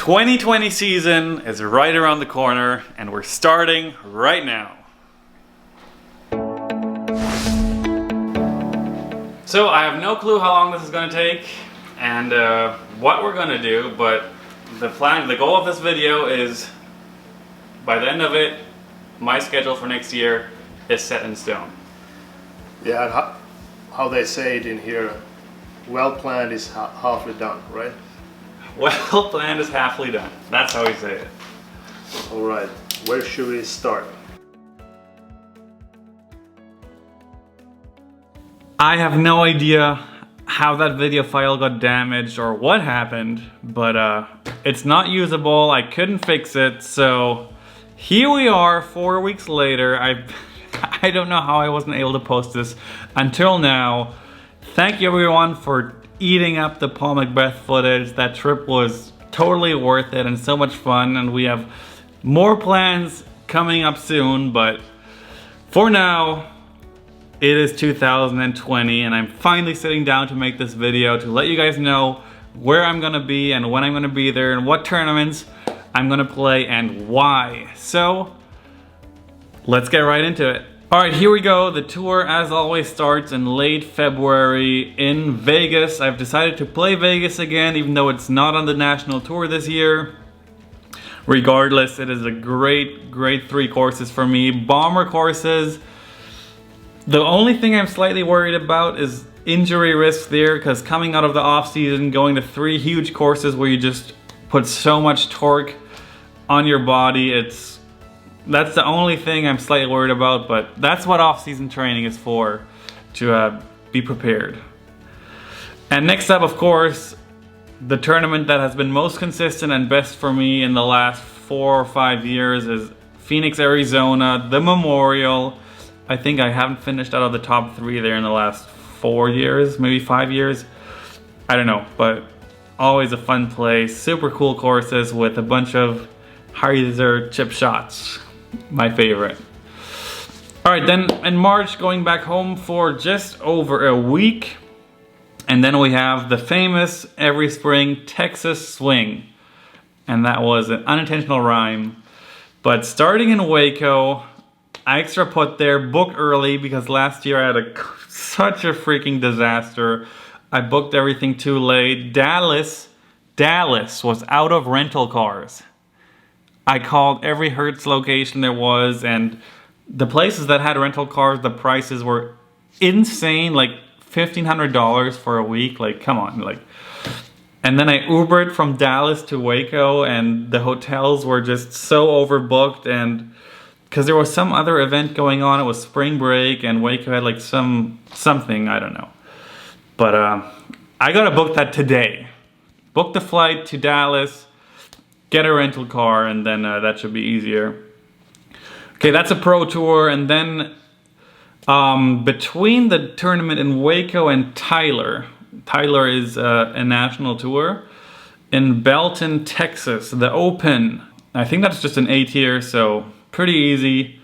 2020 season is right around the corner, and we're starting right now. So I have no clue how long this is going to take and what we're going to do, but the goal of this video is, by the end of it, my schedule for next year is set in stone. Yeah, and how they say it in here, well planned is halfway done, right? Well planned is halfway done. That's how we say it. All right, where should we start? I have no idea how that video file got damaged or what happened, but it's not usable. I couldn't fix it, so here we are 4 weeks later. I don't know how I wasn't able to post this until now. Thank you everyone for eating up the Paul Macbeth footage. That trip was totally worth it and so much fun, and we have more plans coming up soon, but for now it is 2020 and I'm finally sitting down to make this video to let you guys know where I'm gonna be and when I'm gonna be there and what tournaments I'm gonna play and why. So let's get right into it. Alright, here we go. The tour, as always, starts in late February in Vegas. I've decided to play Vegas again, even though it's not on the national tour this year. Regardless, it is a great 3 courses for me. Bomber courses. The only thing I'm slightly worried about is injury risk there, because coming out of the off season, going to 3 huge courses where you just put so much torque on your body, that's the only thing I'm slightly worried about, but that's what off-season training is for, to be prepared. And next up, of course, the tournament that has been most consistent and best for me in the last 4 or 5 years is Phoenix, Arizona, the Memorial. I think I haven't finished out of the top 3 there in the last 4 years, maybe 5 years. I don't know, but always a fun place. Super cool courses with a bunch of hyzer chip shots. My favorite. Alright, then in March, going back home for just over a week. And then we have the famous every spring Texas Swing. And that was an unintentional rhyme. But starting in Waco, I extra put there, book early, because last year I had such a freaking disaster. I booked everything too late. Dallas was out of rental cars. I called every Hertz location there was, and the places that had rental cars, the prices were insane, like $1,500 for a week. Like, come on, like. And then I Ubered from Dallas to Waco, and the hotels were just so overbooked, and because there was some other event going on, it was spring break, and Waco had like something, I don't know. But I gotta book that today. Book the flight to Dallas, get a rental car, and then that should be easier. Okay, that's a pro tour, and then between the tournament in Waco and Tyler is a national tour, in Belton, Texas, the Open. I think that's just an A tier, so pretty easy.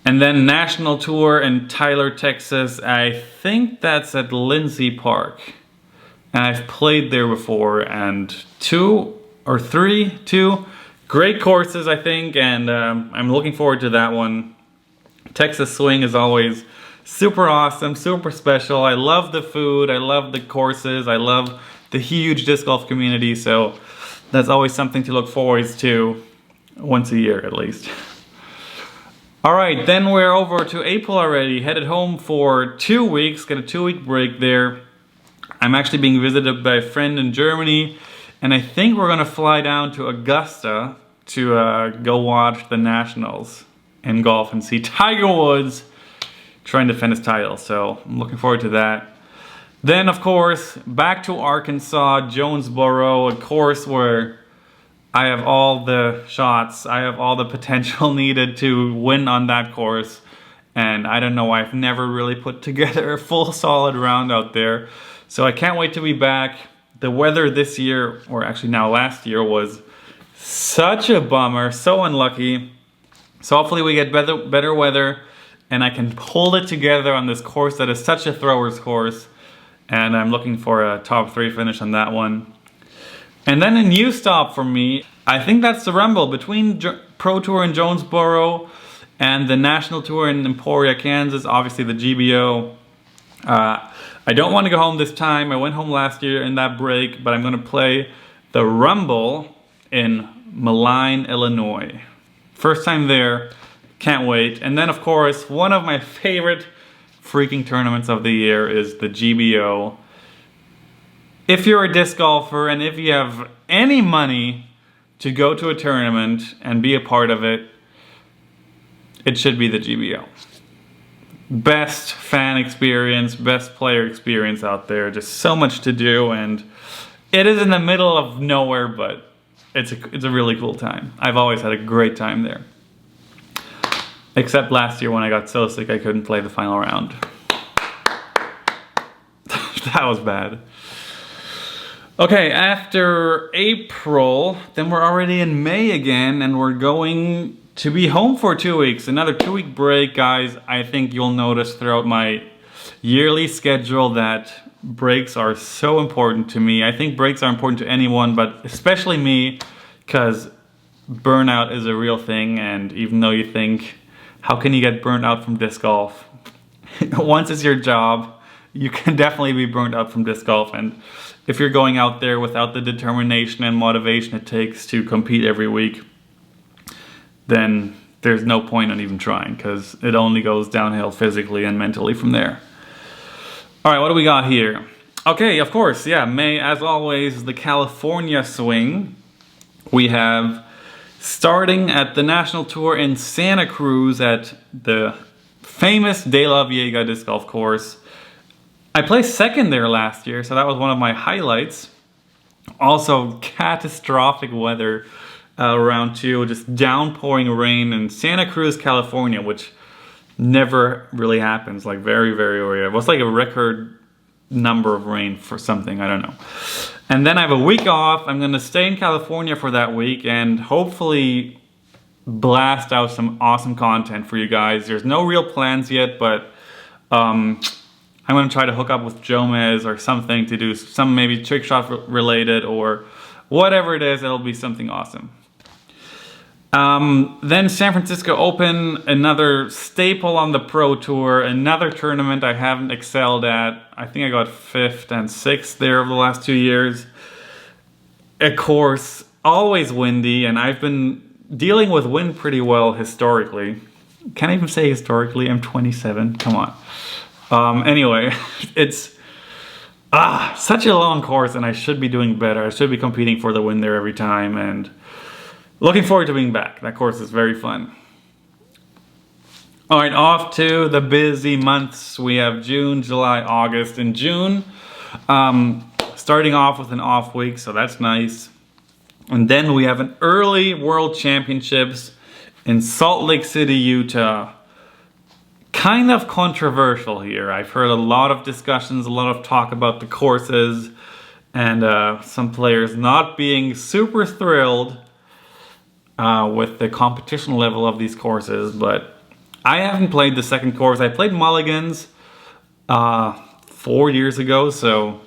And then national tour in Tyler, Texas. I think that's at Lindsay Park. And I've played there before, and 2 great courses, I think, and I'm looking forward to that one. Texas Swing is always super awesome, super special. I love the food, I love the courses, I love the huge disc golf community, so that's always something to look forward to once a year at least. Alright, then we're over to April already, headed home for 2 weeks, got a 2-week break there. I'm actually being visited by a friend in Germany, and I think we're gonna fly down to Augusta to go watch the Nationals in golf and see Tiger Woods trying to defend his title. So I'm looking forward to that. Then, of course, back to Arkansas, Jonesboro, a course where I have all the shots, I have all the potential needed to win on that course. And I don't know, I've never really put together a full solid round out there. So I can't wait to be back. The weather this year, or actually now last year, was such a bummer, so unlucky. So hopefully we get better weather and I can hold it together on this course that is such a thrower's course. And I'm looking for a top 3 finish on that one. And then a new stop for me, I think that's the Rumble between Pro Tour in Jonesboro and the National Tour in Emporia, Kansas, obviously the GBO. I don't want to go home this time. I went home last year in that break, but I'm going to play the Rumble in Moline, Illinois. First time there, can't wait. And then of course, one of my favorite freaking tournaments of the year is the GBO. If you're a disc golfer and if you have any money to go to a tournament and be a part of it, it should be the GBO. Best fan experience, best player experience out there. Just so much to do, and it is in the middle of nowhere, but it's a really cool time. I've always had a great time there. Except last year when I got so sick I couldn't play the final round. That was bad. Okay, after April, then we're already in May again, and we're going to be home for 2 weeks. Another 2-week break, guys. I think you'll notice throughout my yearly schedule that breaks are so important to me. I think breaks are important to anyone, but especially me, because burnout is a real thing, and even though you think, how can you get burnt out from disc golf? Once it's your job, you can definitely be burnt out from disc golf, and if you're going out there without the determination and motivation it takes to compete every week, then there's no point in even trying, because it only goes downhill physically and mentally from there. All right, what do we got here? Okay, of course, yeah, May, as always, the California swing. We have starting at the National Tour in Santa Cruz at the famous De La Viega disc golf course. I placed second there last year, so that was one of my highlights. Also, catastrophic weather round 2, just downpouring rain in Santa Cruz, California, which never really happens, like very, very rare. It was like a record number of rain for something, I don't know. And then I have a week off. I'm gonna stay in California for that week and hopefully blast out some awesome content for you guys. There's no real plans yet, but I'm gonna try to hook up with Jomez or something to do some maybe trick shot related or whatever it is, it'll be something awesome. Then San Francisco Open, another staple on the Pro Tour, another tournament I haven't excelled at. I think I got 5th and 6th there over the last 2 years. Of course, always windy, and I've been dealing with wind pretty well historically. Can't even say historically, I'm 27, come on. Anyway, it's such a long course and I should be doing better. I should be competing for the win there every time, and looking forward to being back. That course is very fun. All right, off to the busy months. We have June, July, August. In June, starting off with an off week, so that's nice. And then we have an early World Championships in Salt Lake City, Utah. Kind of controversial here. I've heard a lot of discussions, a lot of talk about the courses, and some players not being super thrilled with the competition level of these courses, but I haven't played the second course. I played Mulligan's 4 years ago, so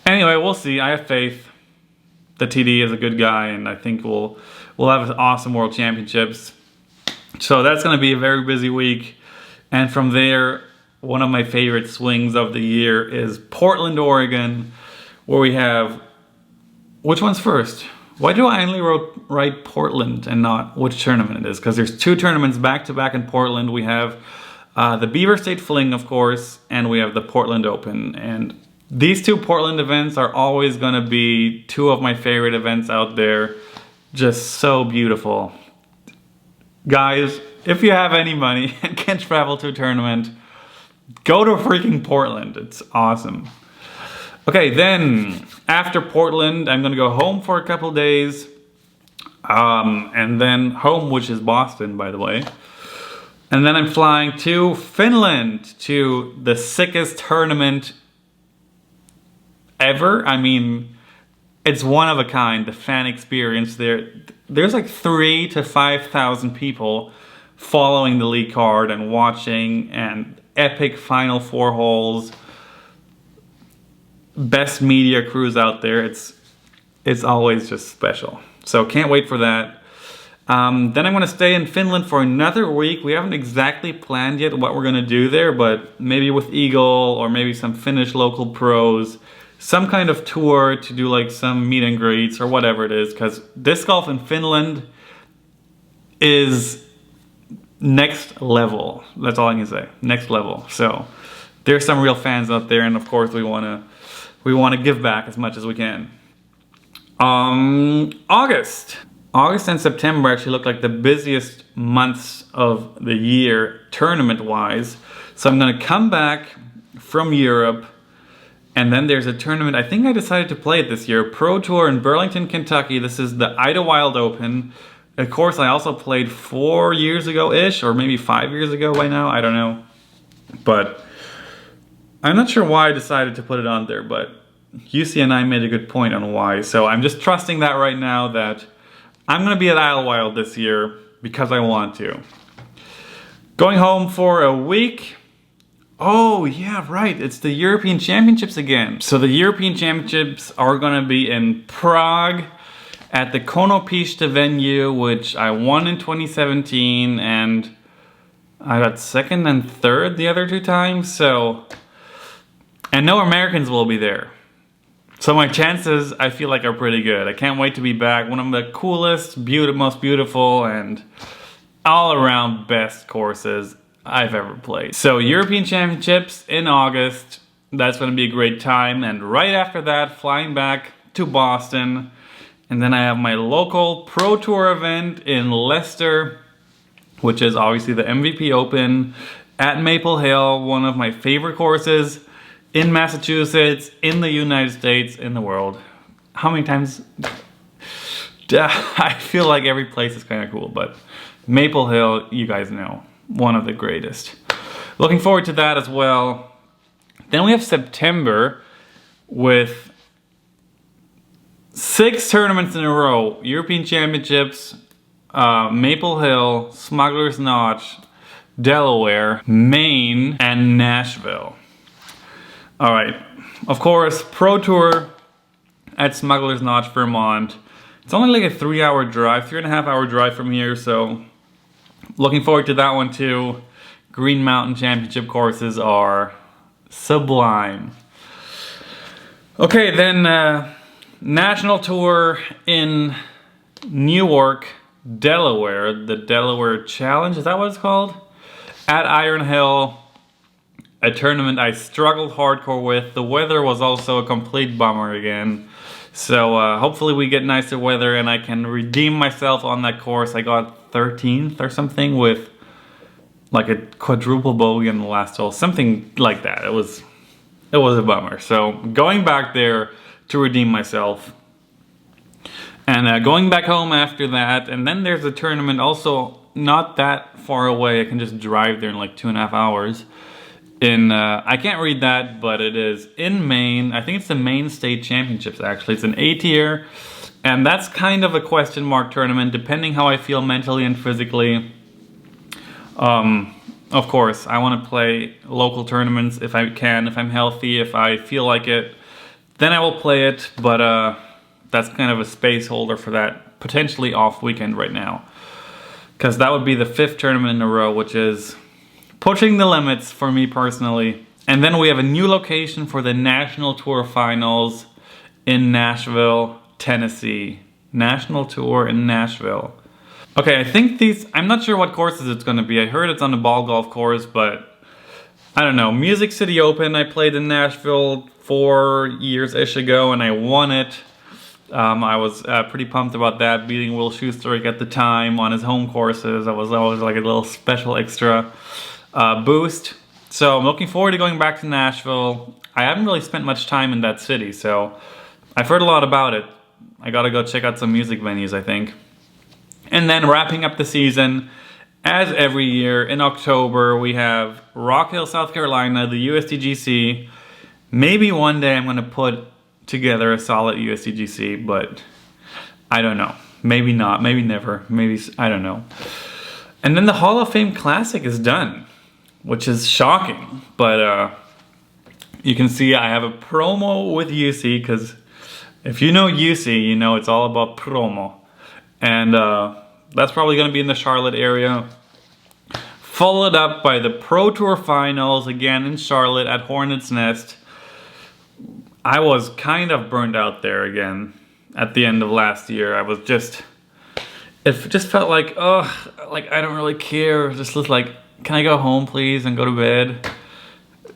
anyway, we'll see. I have faith. The TD is a good guy, and I think we'll have awesome World Championships. So that's going to be a very busy week. And from there, one of my favorite swings of the year is Portland, Oregon, where we have, which one's first? Why do I only write Portland and not which tournament it is? Because there's 2 tournaments back-to-back in Portland. We have the Beaver State Fling, of course, and we have the Portland Open. And these 2 Portland events are always going to be 2 of my favorite events out there. Just so beautiful. Guys, if you have any money and can travel to a tournament, go to freaking Portland. It's awesome. Okay, then after Portland, I'm gonna go home for a couple days. And then home, which is Boston, by the way. And then I'm flying to Finland to the sickest tournament ever. I mean, it's one of a kind, the fan experience there. There's like 3,000 to 5,000 people following the lead card and watching, and epic Final 4 holes. Best media crews out there. it's always just special. So can't wait for that. Then I'm going to stay in Finland for another week. We haven't exactly planned yet what we're going to do there, but maybe with Eagle or maybe some Finnish local pros, some kind of tour to do like some meet and greets or whatever it is, because disc golf in Finland is next level. That's all I can say. Next level. So there's some real fans out there, and of course we want to give back as much as we can. August and September actually look like the busiest months of the year tournament-wise. So I'm going to come back from Europe, and then there's a tournament. I think I decided to play it this year. Pro Tour in Burlington, Kentucky. This is the Idlewild Open. Of course, I also played 4 years ago-ish, or maybe 5 years ago by now. I don't know. But I'm not sure why I decided to put it on there, but UC and I made a good point on why. So I'm just trusting that right now that I'm going to be at Idlewild this year because I want to. Going home for a week. Oh, yeah, right. It's the European Championships again. So the European Championships are going to be in Prague at the Konopishta venue, which I won in 2017, and I got second and third the other 2 times. So, and no Americans will be there. So my chances, I feel like, are pretty good. I can't wait to be back. One of the coolest, most beautiful, and all-around best courses I've ever played. So European Championships in August. That's going to be a great time. And right after that, flying back to Boston. And then I have my local Pro Tour event in Leicester, which is obviously the MVP Open at Maple Hill, one of my favorite courses in Massachusetts, in the United States, in the world. How many times? I feel like every place is kind of cool, but Maple Hill, you guys know, one of the greatest. Looking forward to that as well. Then we have September with 6 tournaments in a row. European Championships, Maple Hill, Smuggler's Notch, Delaware, Maine, and Nashville. All right, of course, Pro Tour at Smuggler's Notch, Vermont. It's only like a 3-hour drive, 3.5-hour drive from here, so looking forward to that one too. Green Mountain Championship courses are sublime. Okay, then National Tour in Newark, Delaware, the Delaware Challenge, is that what it's called? At Iron Hill. A tournament I struggled hardcore with. The weather was also a complete bummer again. So hopefully we get nicer weather and I can redeem myself on that course. I got 13th or something with like a quadruple bogey on the last hole. Something like that. It was a bummer. So going back there to redeem myself. And going back home after that. And then there's a tournament also not that far away. I can just drive there in like 2.5 hours. I can't read that, but it is in Maine. I think it's the Maine State Championships, actually. It's an A-tier, and that's kind of a question mark tournament, depending how I feel mentally and physically. Of course, I want to play local tournaments if I can, if I'm healthy, if I feel like it. Then I will play it, but that's kind of a space holder for that potentially off weekend right now. Because that would be the 5th tournament in a row, which is pushing the limits for me personally. And then we have a new location for the National Tour Finals in Nashville, Tennessee. National Tour in Nashville. Okay, I think I'm not sure what courses it's going to be. I heard it's on the ball golf course, but I don't know. Music City Open, I played in Nashville 4 years-ish ago, and I won it. I was pretty pumped about that, beating Will Schusterick at the time on his home courses. I was always like a little special extra boost. So I'm looking forward to going back to Nashville. I haven't really spent much time in that city, so I've heard a lot about it. I gotta go check out some music venues, I think. And then wrapping up the season, as every year, in October, we have Rock Hill, South Carolina, the USDGC. Maybe one day I'm gonna put together a solid USDGC, but I don't know. Maybe not, maybe never, maybe, I don't know. And then the Hall of Fame Classic is done, which is shocking, but you can see I have a promo with UC because If you know UC, you know it's all about promo. And that's probably going to be in the Charlotte area. Followed up by the Pro Tour Finals, again in Charlotte at Hornets Nest. I was kind of burned out there again at the end of last year. It just felt like, like I don't really care. Just was like, can I go home please and go to bed?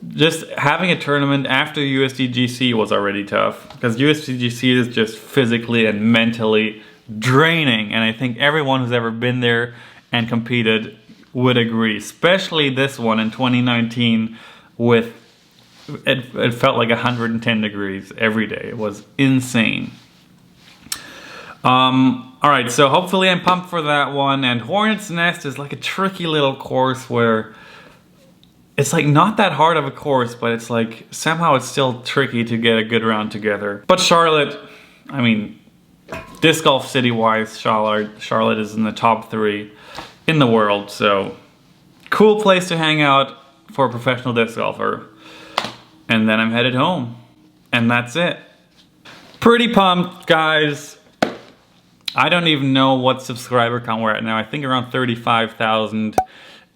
Just having a tournament after USDGC was already tough, because USDGC is just physically and mentally draining, and I think everyone who's ever been there and competed would agree, especially this one in 2019 with it felt like 110 degrees every day. It was insane. Alright, so hopefully I'm pumped for that one. And Hornets Nest is like a tricky little course where it's like not that hard of a course, but it's like somehow it's still tricky to get a good round together. But Charlotte, I mean, disc golf city-wise, Charlotte is in the top 3 in the world, so cool place to hang out for a professional disc golfer. And then I'm headed home, and that's it. Pretty pumped, guys. I don't even know what subscriber count we're at now. I think around 35,000.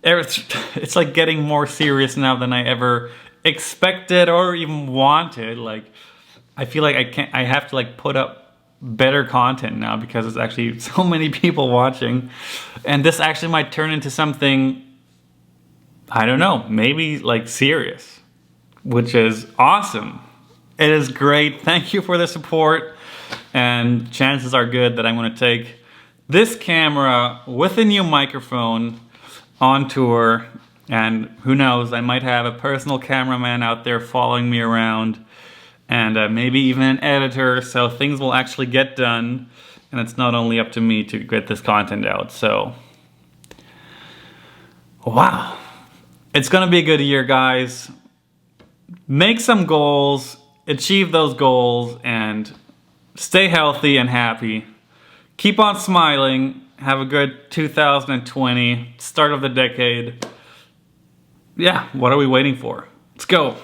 It's like getting more serious now than I ever expected or even wanted. Like, I feel like I have to like put up better content now because there's actually so many people watching. And this actually might turn into something, I don't know, maybe like serious, which is awesome. It is great. Thank you for the support. And chances are good that I'm going to take this camera with a new microphone on tour, and who knows, I might have a personal cameraman out there following me around, and maybe even an editor, so things will actually get done, and it's not only up to me to get this content out. So wow, it's gonna be a good year, guys. Make some goals, achieve those goals, and stay healthy and happy. Keep on smiling. Have a good 2020, start of the decade. Yeah, what are we waiting for? Let's go.